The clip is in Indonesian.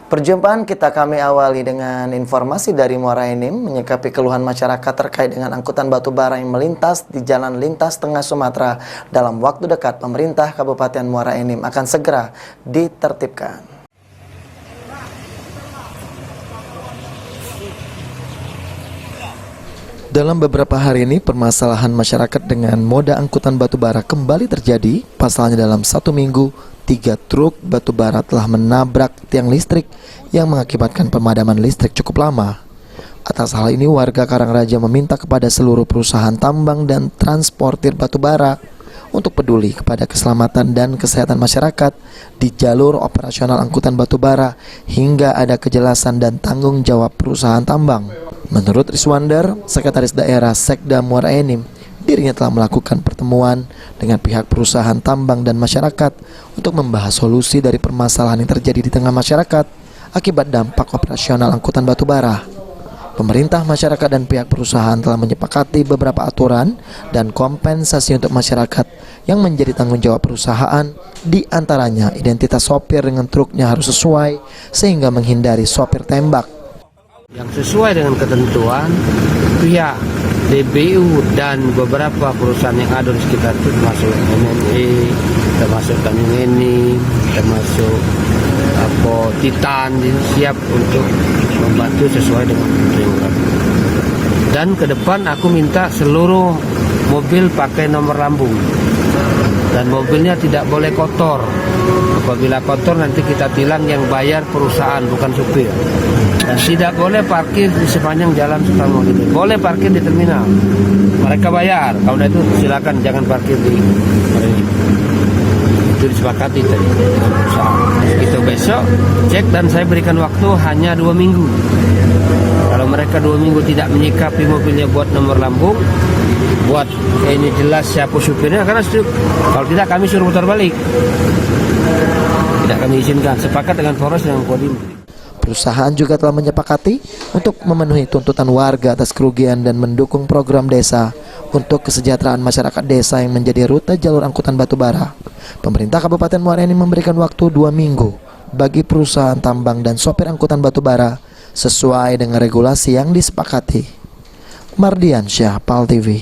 Perjumpaan kita kami awali dengan informasi dari Muara Enim menyikapi keluhan masyarakat terkait dengan angkutan batu bara yang melintas di Jalan Lintas Tengah Sumatera. Dalam waktu dekat, pemerintah Kabupaten Muara Enim akan segera ditertibkan. Dalam beberapa hari ini, permasalahan masyarakat dengan moda angkutan batu bara kembali terjadi. Pasalnya dalam 1 minggu, 3 truk batu bara telah menabrak tiang listrik yang mengakibatkan pemadaman listrik cukup lama. Atas hal ini, warga Karangraja meminta kepada seluruh perusahaan tambang dan transportir batu bara untuk peduli kepada keselamatan dan kesehatan masyarakat di jalur operasional angkutan batu bara hingga ada kejelasan dan tanggung jawab perusahaan tambang. Menurut Riswander, Sekretaris Daerah Sekda Muara Enim, dirinya telah melakukan pertemuan dengan pihak perusahaan tambang dan masyarakat untuk membahas solusi dari permasalahan yang terjadi di tengah masyarakat akibat dampak operasional angkutan batu bara. Pemerintah, masyarakat, dan pihak perusahaan telah menyepakati beberapa aturan dan kompensasi untuk masyarakat yang menjadi tanggung jawab perusahaan, di antaranya identitas sopir dengan truknya harus sesuai sehingga menghindari sopir tembak. Yang sesuai dengan ketentuan, pihak DBU dan beberapa perusahaan yang ada di sekitar itu termasuk MNE, termasuk Tanjung, termasuk Titan, siap untuk membantu sesuai dengan ketentuan. Dan ke depan aku minta seluruh mobil pakai nomor lambung dan mobilnya tidak boleh kotor. Apabila kotor nanti kita tilang, yang bayar perusahaan bukan supir. Dan tidak boleh parkir di sepanjang jalan Soekarno gitu. Boleh parkir di terminal, mereka bayar. Kalau itu silakan, jangan parkir di itu disepakati tadi dengan perusahaan. Itu besok cek dan saya berikan waktu hanya 2 minggu. Kalau mereka 2 minggu tidak menyikapi mobilnya buat nomor lambung, buat ini jelas siapa supirnya, karena kalau tidak kami suruh putar balik. Tidak kami izinkan. Sepakat dengan Polres dan Kodim. Perusahaan juga telah menyepakati untuk memenuhi tuntutan warga atas kerugian dan mendukung program desa untuk kesejahteraan masyarakat desa yang menjadi rute jalur angkutan batu bara. Pemerintah Kabupaten Muara Enim memberikan waktu 2 minggu bagi perusahaan tambang dan sopir angkutan batu bara sesuai dengan regulasi yang disepakati. Mardiansyah, PAL TV.